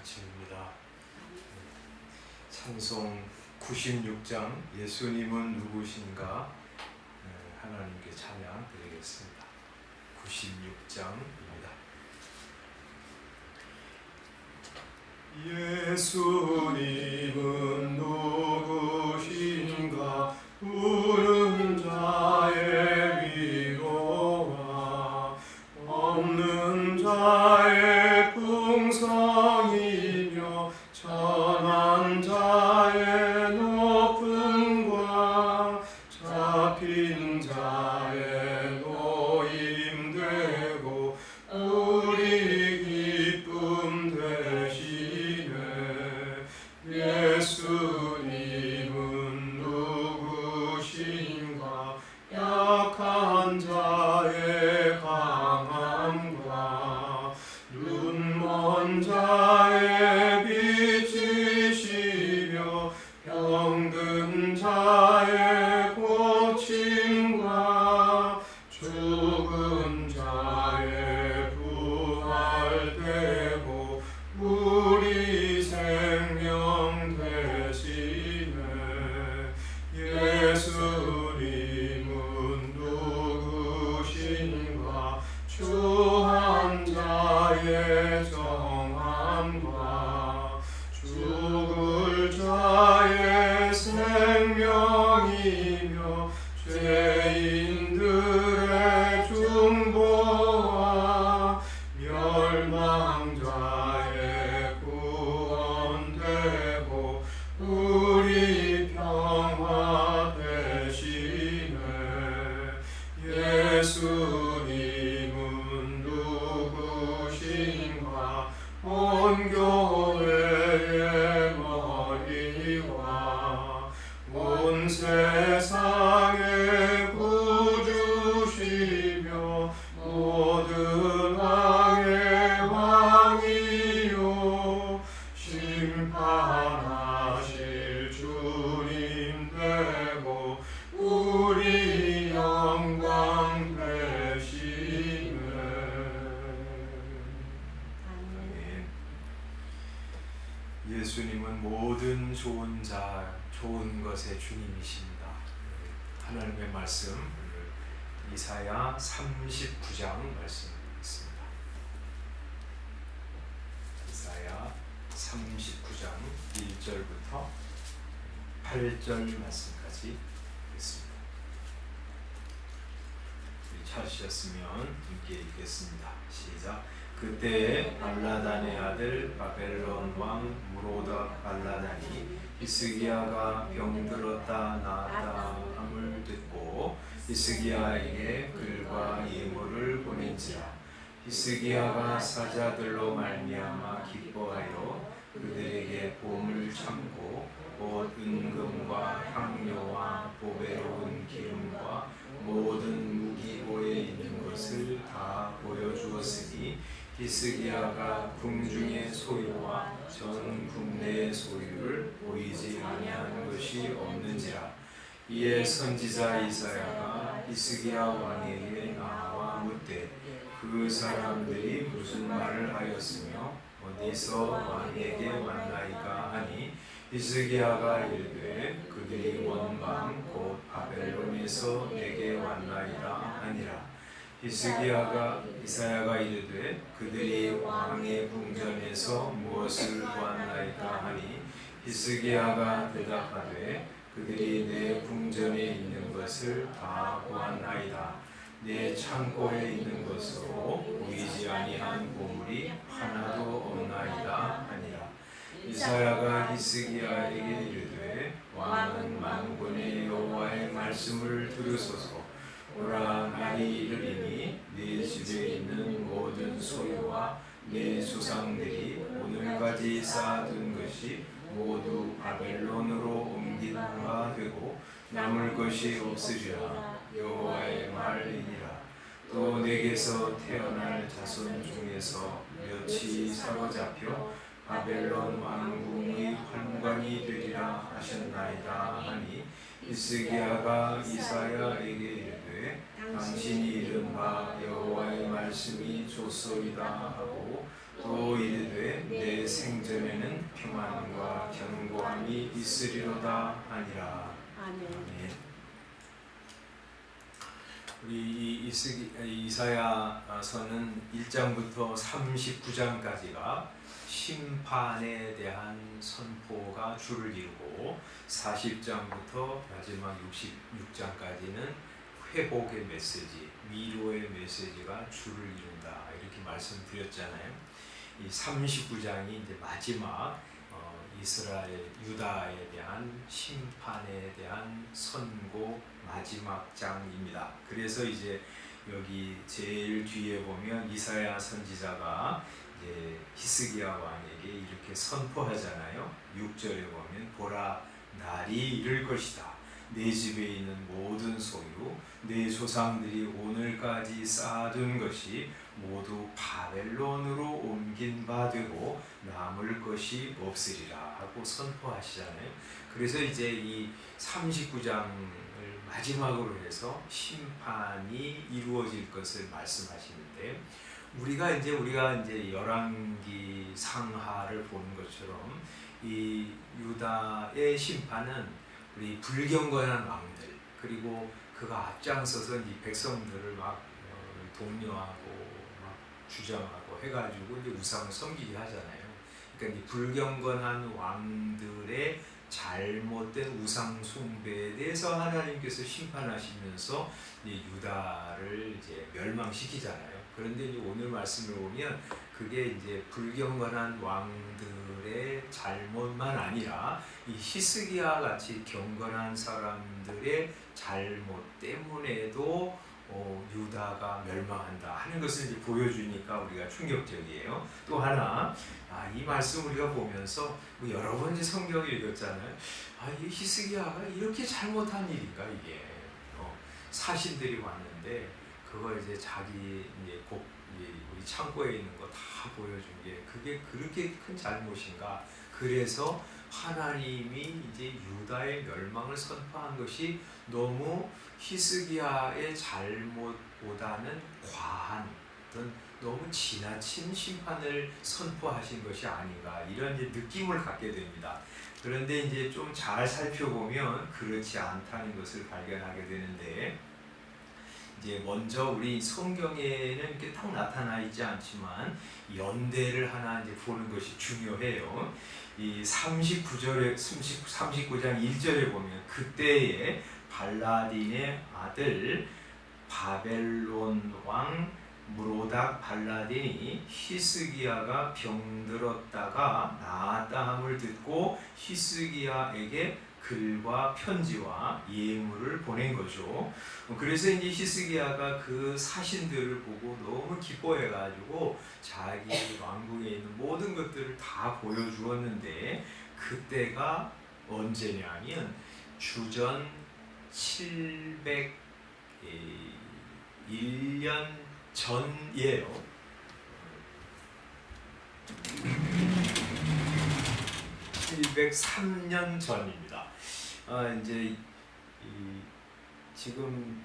아침입니다. 찬송 96장 예수님은 누구신가 하나님께 찬양 드리겠습니다. 96장입니다. 예수님은 누구신가 우는 자의 위로와 없는 자의 풍성이며 천한 자의 높음과 잡힌 자의 노임되고 우리 기쁨 되시네. 예수님은 누구신가 약한 자의 강함과 눈먼 자의 빛이시며 병든 자의 고침과 죽은 자의 부활되고 우리 생명 되시네. 예수님은 누구신가 추한 자의 정함과 죽을 자의 생명이며 죄인들의 중보와 멸망자의 구원되고 우리 평화 되시네. 예수님은 누구신가 온 교회의 머리와 온 세상의 구주시며 모든 왕의 왕이요 심판하실 주님 되고 우리 영광 되시네. 아멘. 예수님은 모든 좋은 것의 주님이십니다. 하나님의 말씀 이사야 39장 말씀입니다. 이사야 39장 1절부터 8절 말씀까지 읽겠습니다. 찾으셨으면 함께 읽겠습니다. 시작. 그때 발라단의 아들 바벨론 왕 무로다 발라단이 히스기야가 병들었다 나았다 함을 듣고 히스기야에게 글과 예물을 보낸지라. 히스기야가 사자들로 말미암아 기뻐하여 그들에게 보물 참고 곧 은금과 향료와 보배로운 기름과 모든 무기고에 있는 것을 다 보여주었으니 히스기야가 궁중의 소유와 전 국내의 소유를 보이지 아니한 것이 없는지라. 이에 선지자 이사야가 히스기야 왕에게 나와 묻되 그 사람들이 무슨 말을 하였으며 어디서 왕에게 왔나이까 하니 히스기야가 이르되 그들이 원방 곧 바벨론에서 내게 왔나이다 하니라. 이사야가 이르되 그들이 왕의 궁전에서 무엇을 보았나이까 하니 히스기야가 대답하되 그들이 내 궁전에 있는 것을 다 보았나이다. 내 창고에 있는 것으로 보이지 아니한 보물이 하나도 없나이다 하니라. 이사야가 히스기야에게 이르되 왕은 만군의 여호와의 말씀을 들으소서. 오라 날이 이르리니 네 집에 있는 모든 소유와 네 조상들이 오늘까지 쌓아둔 것이 모두 바벨론으로 옮긴바 되고 남을 것이 없으리라. 여호와의 말이니라. 또 내게서 태어날 자손 중에서 몇이 사로잡혀 바벨론 왕궁의 환관이 되리라 하셨나이다 하니 히스기야가 이사야에게 이르되 당신이 이른 바 여호와의 말씀이 좋소이다 하고 또 이르되 내 생전에는 평안과 견고함이 있으리로다 하니라. 아멘. 우리 이 이사야서는 1장부터 39장까지가 심판에 대한 선포가 주를 이루고 40장부터 마지막 66장까지는 회복의 메시지, 위로의 메시지가 주를 이룬다 이렇게 말씀드렸잖아요. 이 39장이 이제 마지막 이스라엘 유다에 대한 심판에 대한 선고 마지막 장입니다. 그래서 이제 여기 제일 뒤에 보면 이사야 선지자가 이제 히스기야 왕에게 이렇게 선포하잖아요. 6절에 보면 보라 날이 이를 것이다. 내 집에 있는 모든 소유 내 조상들이 오늘까지 쌓아둔 것이 모두 바벨론으로 옮긴 바 되고 남을 것이 없으리라 하고 선포하시잖아요. 그래서 이제 이 39장을 마지막으로 해서 심판이 이루어질 것을 말씀하시는데 우리가 이제 열왕기 상하를 보는 것처럼 이 유다의 심판은 우리 불경건한 왕들 그리고 그가 앞장서서 이 백성들을 막 독려하고 막 주장하고 해가지고 이제 우상을 섬기게 하잖아요. 그러니까 이 불경건한 왕들의 잘못된 우상 숭배에 대해서 하나님께서 심판하시면서 이 유다를 이제 멸망시키잖아요. 그런데 이제 오늘 말씀을 보면 그게 이제 불경건한 왕들의 잘못만 아니라 이 히스기야 같이 경건한 사람들의 잘못 때문에도 유다가 멸망한다 하는 것을 이제 보여주니까 우리가 충격적이에요. 또 하나, 이 말씀 우리가 보면서 여러 번 이제 성경을 읽었잖아요. 이 히스기야가 이렇게 잘못한 일인가 이게 사신들이 왔는데 그걸 이제 자기 이제 우리 창고에 있는 거 다 보여준 게 그게 그렇게 큰 잘못인가? 그래서 하나님이 이제 유다의 멸망을 선포한 것이 너무 히스기야의 잘못보다는 과한 어떤 너무 지나친 심판을 선포하신 것이 아닌가 이런 이제 느낌을 갖게 됩니다. 그런데 이제 좀 잘 살펴보면 그렇지 않다는 것을 발견하게 되는데 이제 먼저 우리 성경에는 이렇게 딱 나타나 있지 않지만 연대를 하나 이제 보는 것이 중요해요. 이 39장 1절에 보면 그때에 발라딘의 아들 바벨론 왕 무로닥 발라딘이 히스기야가 병들었다가 나았다 함을 듣고 히스기야에게 글과 편지와 예물을 보낸 거죠. 그래서 이제 히스기야가 그 사신들을 보고 너무 기뻐해가지고 자기 왕궁에 있는 모든 것들을 다 보여주었는데 그때가 언제냐면 주전 701년 전이에요. 703년 전입니다. 이제 지금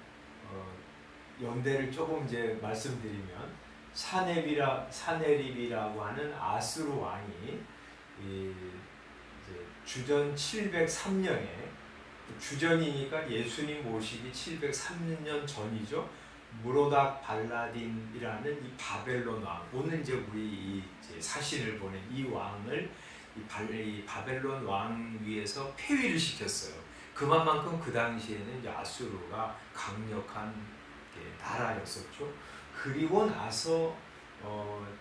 연대를 조금 이제 말씀드리면 사네립이라고 하는 아수르 왕이 이제 주전 703년에 주전이니까 예수님 모시기 703년 전이죠. 무로닥 발라딘이라는 이 바벨론 왕, 오늘 이제 우리 이제 사신을 보낸 이 왕을 이 바벨론 왕 위에서 폐위를 시켰어요. 그만큼 그 당시에는 이제 아수르가 강력한 나라였었죠. 그리고 나서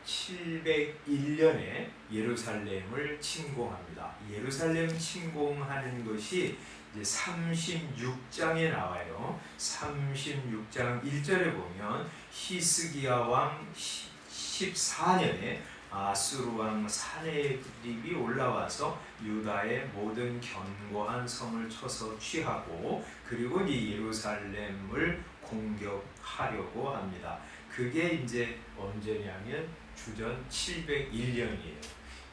701년에 예루살렘을 침공합니다. 예루살렘 침공하는 것이 이제 36장에 나와요. 36장 1절에 보면 히스기야 왕 14년에 아수르 왕 사네립이 올라와서 유다의 모든 견고한 성을 쳐서 취하고 그리고 이 예루살렘을 공격하려고 합니다. 그게 이제 언제냐면 주전 701년이에요.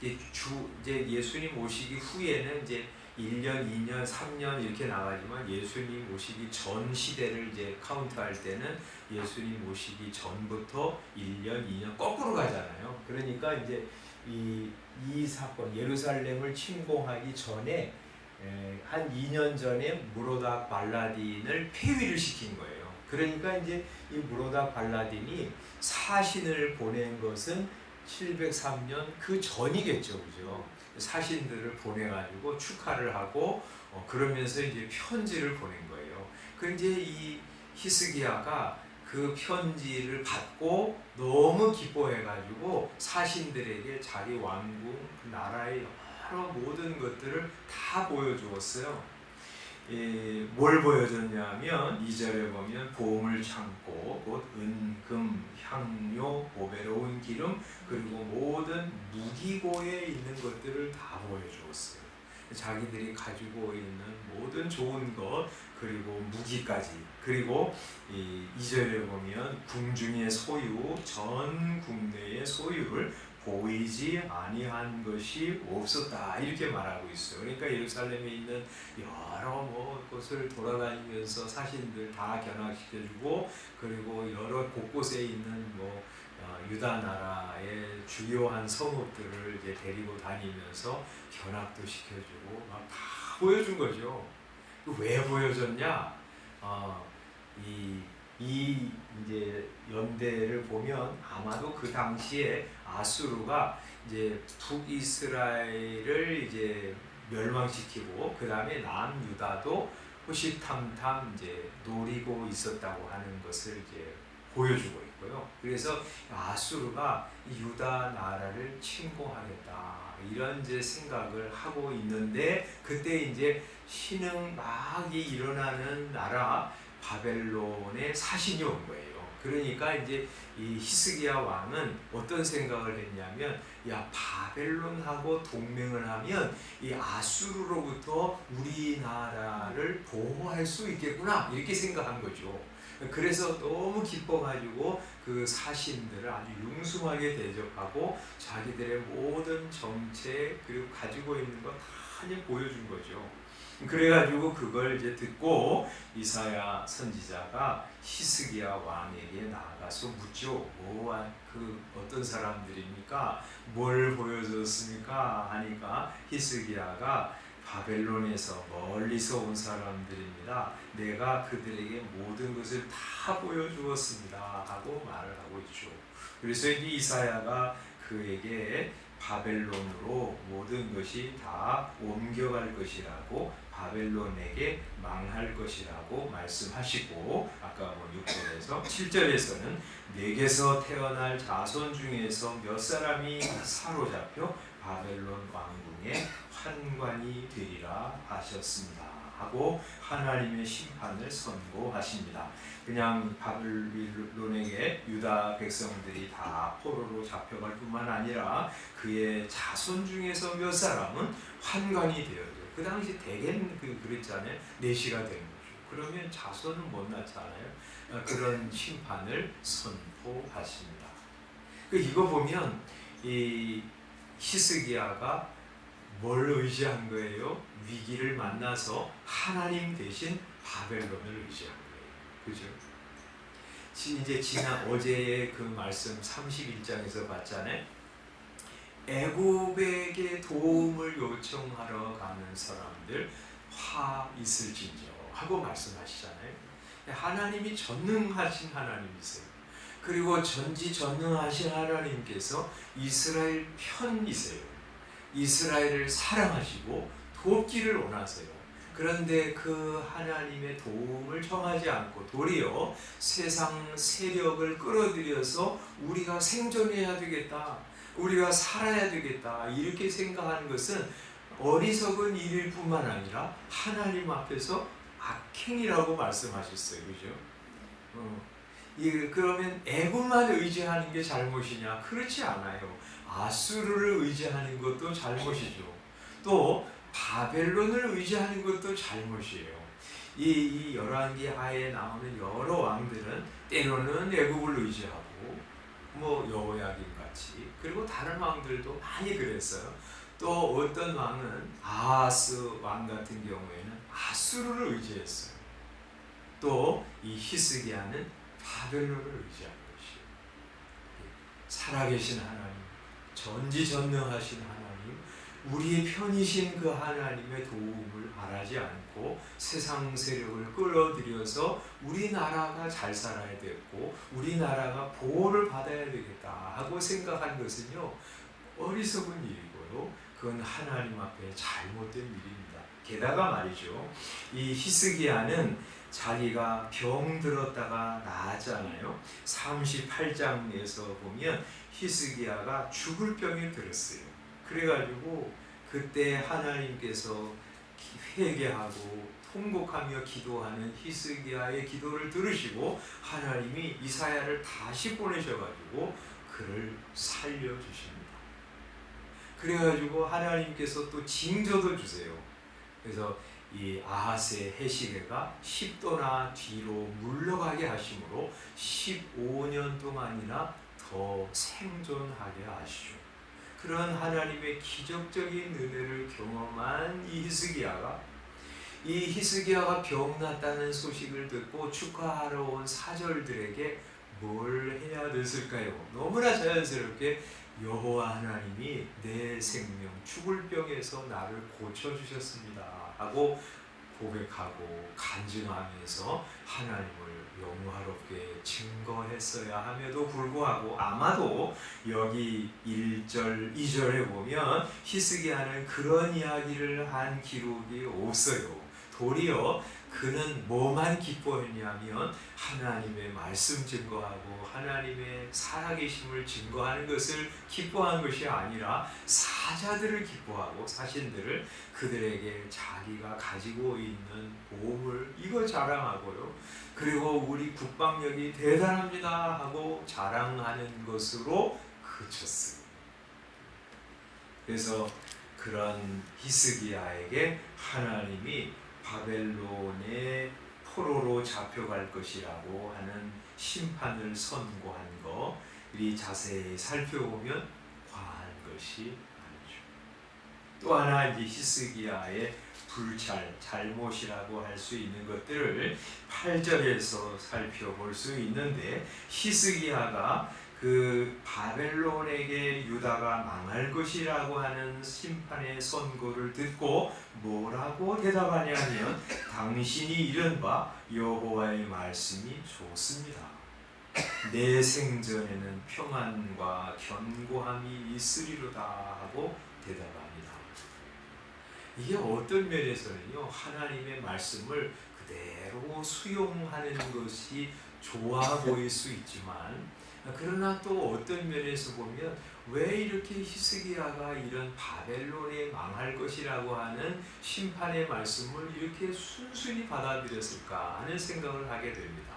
이제 예수님 오시기 후에는 이제 1년, 2년, 3년 이렇게 나가지만 예수님 오시기 전 시대를 이제 카운트할 때는 예수님 오시기 전부터 1년, 2년 거꾸로 가잖아요. 그러니까 이제 이 사건 예루살렘을 침공하기 전에 한 2년 전에 무로닥 발라딘을 폐위를 시킨 거예요. 그러니까 이제 이 무로닥 발라딘이 사신을 보낸 것은 703년 그 전이겠죠, 그죠? 사신들을 보내가지고 축하를 하고 그러면서 이제 편지를 보낸 거예요. 그 이제 이 히스기야가 그 편지를 받고 너무 기뻐해가지고 사신들에게 자기 왕궁, 그 나라의 여러 모든 것들을 다 보여주었어요. 뭘 보여줬냐면 2절에 보면 보물 창고, 곧 은, 금, 향료, 보배로운 기름, 그리고 모든 무기고에 있는 것들을 다 보여주었어요. 자기들이 가지고 있는 모든 좋은 것, 그리고 무기까지, 그리고 2절에 보면 궁중의 소유, 전 국내의 소유를 보이지 아니한 것이 없었다 이렇게 말하고 있어요. 그러니까 예루살렘에 있는 여러 곳을 돌아다니면서 사신들 다 견학시켜주고, 그리고 여러 곳곳에 있는 유다 나라의 주요한 성읍들을 이제 데리고 다니면서 견학도 시켜주고 막 다 보여준 거죠. 왜 보여줬냐? 이 이제 연대를 보면 아마도 그 당시에 아수르가 이제 북이스라엘을 이제 멸망시키고 그 다음에 남유다도 호시탐탐 이제 노리고 있었다고 하는 것을 이제 보여주고 있고요. 그래서 아수르가 유다 나라를 침공하겠다 이런 이제 생각을 하고 있는데, 그때 이제 신흥막이 일어나는 나라 바벨론의 사신이 온 거예요. 그러니까 이제 이 히스기야 왕은 어떤 생각을 했냐면, 야, 바벨론하고 동맹을 하면 이 아수르로부터 우리나라를 보호할 수 있겠구나 이렇게 생각한 거죠. 그래서 너무 기뻐가지고 그 사신들을 아주 융숭하게 대접하고 자기들의 모든 정책 그리고 가지고 있는 거 다 보여준 거죠. 그래가지고 그걸 이제 듣고 이사야 선지자가 히스기야 왕에게 나아가서 묻죠. 그 어떤 사람들입니까? 뭘 보여줬습니까? 하니까 히스기야가 바벨론에서 멀리서 온 사람들입니다. 내가 그들에게 모든 것을 다 보여주었습니다. 하고 말을 하고 있죠. 그래서 이사야가 그에게 바벨론으로 모든 것이 다 옮겨갈 것이라고, 바벨론에게 망할 것이라고 말씀하시고, 아까 6절에서 7절에서는 내게서 태어날 자손 중에서 몇 사람이 사로잡혀 바벨론 왕궁의 환관이 되리라 하셨습니다 하고 하나님의 심판을 선고하십니다. 그냥 바벨론에게 유다 백성들이 다 포로로 잡혀갈 뿐만 아니라 그의 자손 중에서 몇 사람은 환관이 되어요. 그 당시 대개는 그랬잖아요. 내시가 되는 거죠. 그러면 자손은 못 낳잖아요. 그런 심판을 선포하십니다. 이거 보면 이 히스기야가 뭘 의지한 거예요? 위기를 만나서 하나님 대신 바벨론을 의지한 거예요. 그죠? 이제 지난 어제의 그 말씀 31장에서 봤잖아요. 애굽에게 도움을 요청하러 가는 사람들 화 있을진저 하고 말씀하시잖아요. 하나님이 전능하신 하나님이세요. 그리고 전지전능하신 하나님께서 이스라엘 편이세요. 이스라엘을 사랑하시고 돕기를 원하세요. 그런데 그 하나님의 도움을 청하지 않고 도리어 세상 세력을 끌어들여서 우리가 생존해야 되겠다, 우리가 살아야 되겠다 이렇게 생각하는 것은 어리석은 일일 뿐만 아니라 하나님 앞에서 악행이라고 말씀하셨어요. 그죠? 그러면 애굽만 의지하는 게 잘못이냐? 그렇지 않아요. 아수르를 의지하는 것도 잘못이죠. 또 바벨론을 의지하는 것도 잘못이에요. 이 열왕기 하에 나오는 여러 왕들은 때로는 애굽을 의지하고 여호야김 같이, 그리고 다른 왕들도 많이 그랬어요. 또 어떤 왕은 아하스 왕 같은 경우에는 아수르를 의지했어요. 또 이 히스기야는 바벨론을 의지한 것이에요. 살아계신 하나님, 전지전능하신 하나님, 우리의 편이신 그 하나님의 도움을 바라지 않고 세상 세력을 끌어들여서 우리나라가 잘 살아야 되고 우리나라가 보호를 받아야 되겠다 하고 생각한 것은요, 어리석은 일이고요, 그건 하나님 앞에 잘못된 일입니다. 게다가 말이죠, 이 히스기야는 자기가 병들었다가 나았잖아요. 38장에서 보면 히스기야가 죽을 병이 들었어요. 그래가지고 그때 하나님께서 회개하고 통곡하며 기도하는 히스기야의 기도를 들으시고 하나님이 이사야를 다시 보내셔가지고 그를 살려주십니다. 그래가지고 하나님께서 또 징조도 주세요. 그래서 이 아하스의 해시계가 10도나 뒤로 물러가게 하심으로 15년 동안이나 더 생존하게 하시죠. 그런 하나님의 기적적인 은혜를 경험한 이 히스기야가 병났다는 소식을 듣고 축하하러 온 사절들에게 뭘 해야 됐을까요? 너무나 자연스럽게 여호와 하나님이 내 생명 죽을 병에서 나를 고쳐주셨습니다 하고 고백하고 간증하면서 하나님을 영화롭게 증거했어야 함에도 불구하고 아마도 여기 1절, 2절에 보면 히스기야는 그런 이야기를 한 기록이 없어요. 도리어 그는 뭐만 기뻐했냐면 하나님의 말씀 증거하고 하나님의 살아계심을 증거하는 것을 기뻐한 것이 아니라 사자들을 기뻐하고 사신들을 그들에게 자기가 가지고 있는 보물 이거 자랑하고요. 그리고 우리 국방력이 대단합니다 하고 자랑하는 것으로 그쳤어요. 그래서 그런 히스기야에게 하나님이 바벨론의 포로로 잡혀갈 것이라고 하는 심판을 선고한 거, 우리 자세히 살펴보면 과한 것이 아니죠. 또 하나 이제 히스기야의 잘못이라고 할 수 있는 것들을 8절에서 살펴볼 수 있는데, 히스기야가 그 바벨론에게 유다가 망할 것이라고 하는 심판의 선고를 듣고 뭐라고 대답하냐면 당신이 이른 바 여호와의 말씀이 좋습니다. 내 생전에는 평안과 견고함이 있으리로다 하고 대답합니다. 이게 어떤 면에서는요, 하나님의 말씀을 그대로 수용하는 것이 좋아 보일 수 있지만, 그러나 또 어떤 면에서 보면 왜 이렇게 히스기야가 이런 바벨론에 망할 것이라고 하는 심판의 말씀을 이렇게 순순히 받아들였을까 하는 생각을 하게 됩니다.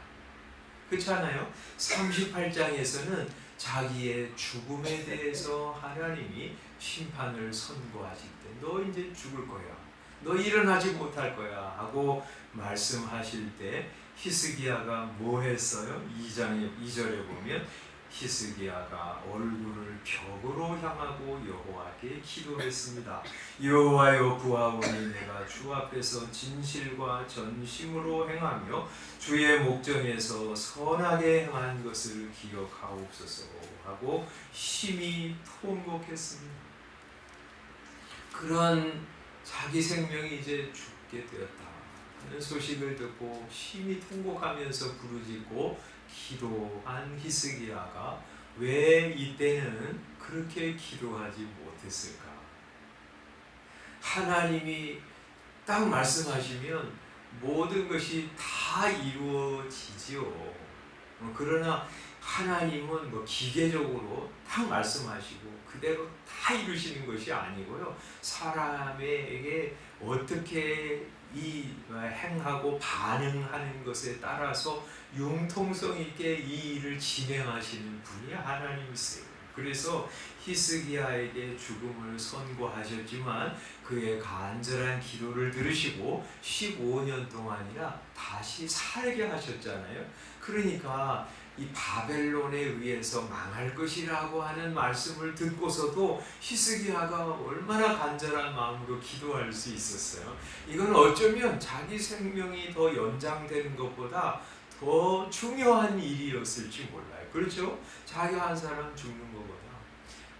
그렇지 않아요? 38장에서는 자기의 죽음에 대해서 하나님이 심판을 선고하실 때 너 이제 죽을 거야, 너 일어나지 못할 거야 하고 말씀하실 때 히스기야가 뭐 했어요? 2절에 보면 히스기야가 얼굴을 벽으로 향하고 여호와께 기도했습니다. 여호와여, 구하오니 내가 주 앞에서 진실과 전심으로 행하며 주의 목전에서 선하게 행한 것을 기억하옵소서 하고 심히 통곡했습니다. 그런 자기 생명이 이제 죽게 되었다 하는 소식을 듣고 심히 통곡하면서 부르짖고 기도한 히스기야가 왜 이때는 그렇게 기도하지 못했을까? 하나님이 딱 말씀하시면 모든 것이 다 이루어지지요. 그러나 하나님은 뭐 기계적으로 딱 말씀하시고 그대로 다 이루시는 것이 아니고요, 사람에게 어떻게 행하고 반응하는 것에 따라서 융통성 있게 이 일을 진행하시는 분이 하나님이세요. 그래서 히스기야에게 죽음을 선고하셨지만 그의 간절한 기도를 들으시고 15년 동안이나 다시 살게 하셨잖아요. 그러니까 이 바벨론에 의해서 망할 것이라고 하는 말씀을 듣고서도 히스기야가 얼마나 간절한 마음으로 기도할 수 있었어요. 이건 어쩌면 자기 생명이 더 연장되는 것보다 더 중요한 일이었을지 몰라요. 그렇죠? 자기 한 사람 죽는 것보다.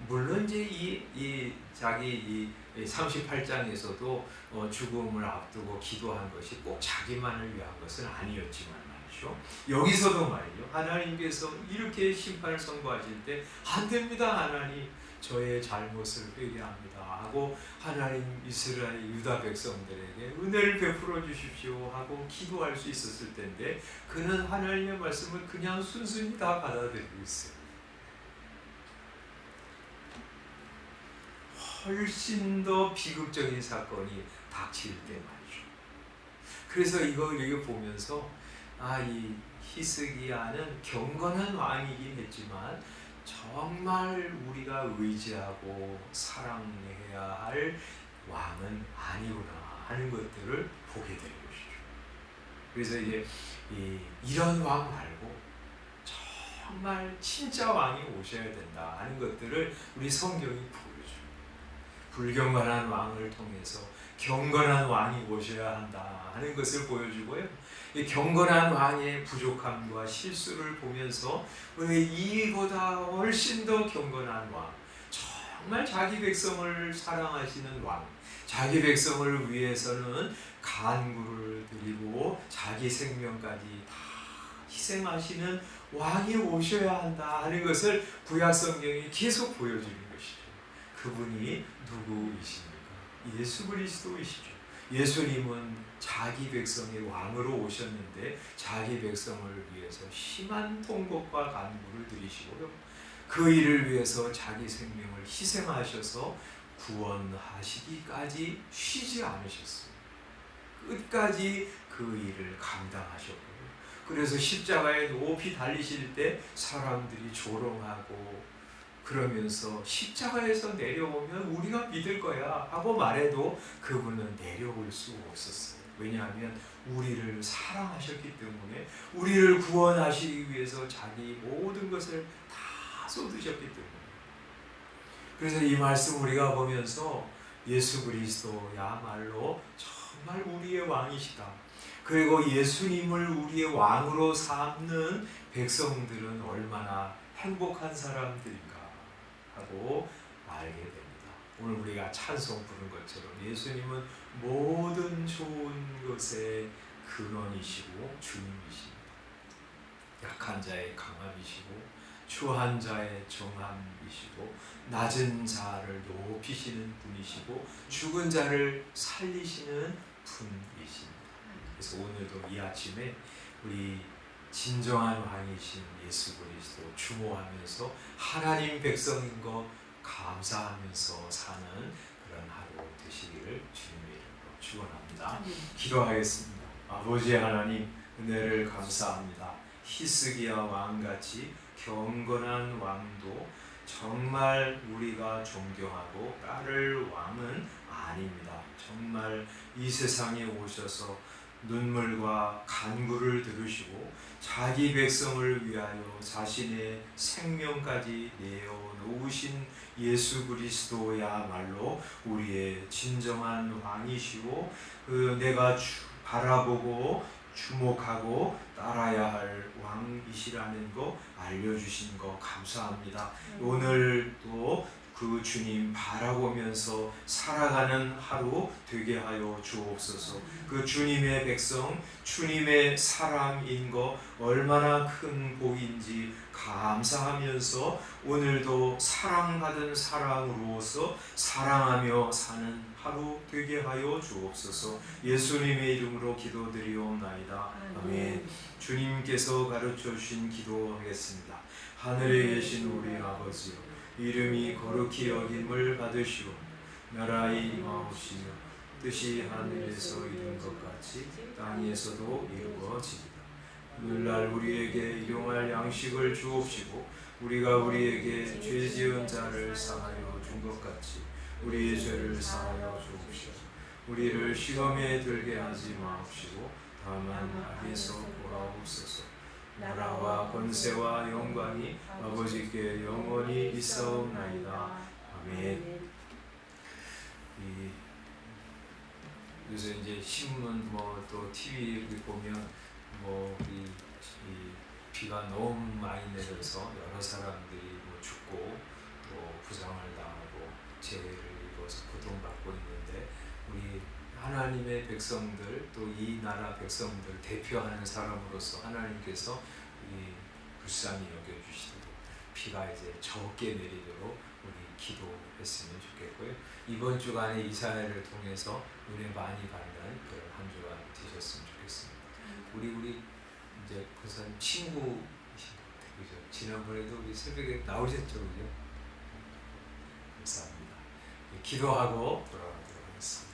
물론 이제 자기 38장에서도 죽음을 앞두고 기도한 것이 꼭 자기만을 위한 것은 아니었지만 말이죠. 여기서도 말이죠. 하나님께서 이렇게 심판을 선고하실 때 안 됩니다. 하나님 저의 잘못을 회개합니다 하고 하나님 이스라엘 유다 백성들에게 은혜를 베풀어 주십시오 하고 기도할 수 있었을 텐데 그는 하나님의 말씀을 그냥 순순히 다 받아들이고 있어요. 훨씬 더 비극적인 사건이 닥칠 때 말이죠. 그래서 이거 보면서 이 히스기야는 경건한 왕이긴 했지만 정말 우리가 의지하고 사랑해야 할 왕은 아니구나 하는 것들을 보게 되는 것이죠. 그래서 이제 이런 왕 말고 정말 진짜 왕이 오셔야 된다 하는 것들을 우리 성경이 보여줘요. 불경건한 왕을 통해서 경건한 왕이 오셔야 한다 하는 것을 보여주고요. 이 경건한 왕의 부족함과 실수를 보면서 왜 이보다 훨씬 더 경건한 왕, 정말 자기 백성을 사랑하시는 왕, 자기 백성을 위해서는 간구를 드리고 자기 생명까지 다 희생하시는 왕이 오셔야 한다 하는 것을 구약 성경이 계속 보여주는 것이죠. 그분이 누구이십니까? 예수 그리스도이시죠. 예수님은 자기 백성의 왕으로 오셨는데 자기 백성을 위해서 심한 통곡과 간구를 드리시고요. 그 일을 위해서 자기 생명을 희생하셔서 구원하시기까지 쉬지 않으셨어요. 끝까지 그 일을 감당하셨고요. 그래서 십자가에 높이 달리실 때 사람들이 조롱하고 그러면서 십자가에서 내려오면 우리가 믿을 거야 하고 말해도 그분은 내려올 수 없었어요. 왜냐하면 우리를 사랑하셨기 때문에 우리를 구원하시기 위해서 자기 모든 것을 다 쏟으셨기 때문에. 그래서 이 말씀 우리가 보면서 예수 그리스도야말로 정말 우리의 왕이시다. 그리고 예수님을 우리의 왕으로 삼는 백성들은 얼마나 행복한 사람들인가 하고 알게 됩니다. 오늘 우리가 찬송 부른 것처럼 예수님은 모든 좋은 것의 근원이시고 주님이십니다. 약한 자의 강함이시고 추한 자의 정함이시고 낮은 자를 높이시는 분이시고 죽은 자를 살리시는 분이십니다. 그래서 오늘도 이 아침에 우리 진정한 왕이신 예수 그리스도 주목하면서 하나님 백성인 것 감사하면서 사는 그런 하루 되시기를 주님의 이름으로 축원합니다. 기도하겠습니다. 아버지 하나님 은혜를 감사합니다. 히스기야 왕같이 경건한 왕도 정말 우리가 존경하고 따를 왕은 아닙니다. 정말 이 세상에 오셔서 눈물과 간구를 들으시고 자기 백성을 위하여 자신의 생명까지 내어놓으신 예수 그리스도야말로 우리의 진정한 왕이시고 내가 바라보고 주목하고 따라야 할 왕이시라는 거 알려주신 거 감사합니다. 오늘도 그 주님 바라보면서 살아가는 하루 되게 하여 주옵소서. 그 주님의 백성, 주님의 사람인 거 얼마나 큰 복인지 감사하면서 오늘도 사랑받은 사람으로서 사랑하며 사는 하루 되게 하여 주옵소서. 예수님의 이름으로 기도드리옵나이다. 아멘. 주님께서 가르쳐 주신 기도하겠습니다. 하늘에 계신 우리 아버지요, 이름이 거룩히 여김을 받으시오. 나라의 임하옵시며 뜻이 하늘에서 이룬 것 같이 땅에서도 이루어지리라. 오늘날 우리에게 일용할 양식을 주옵시고 우리가 우리에게 죄 지은 자를 사하여 준 것 같이 우리의 죄를 사하여 주옵시고 우리를 시험에 들게 하지 마옵시고 다만 악에서 돌아옵소서. 나라와 권세와 영광이 아버지께 영원히 있사옵나이다. 아멘. 요새 이제 신문 또 TV 보면 이 비가 너무 많이 내려서 여러 사람들이 죽고 또 부상을 당하고 재해를 입어서 고통받고 있는데, 우리 하나님의 백성들, 또 이 나라 백성들 대표하는 사람으로서 하나님께서 이 불쌍히 여겨주시도록 비가 이제 적게 내리도록 우리 기도했으면 좋겠고요. 이번 주간에 이사야를 통해서 은혜 많이 받는 그런 한 주간 되셨으면 좋겠습니다. 우리 이제 그선 친구이신 것 같아요. 그죠? 지난번에도 우리 새벽에 나오셨죠, 그죠? 감사합니다. 기도하고 돌아가도록 하겠습니다.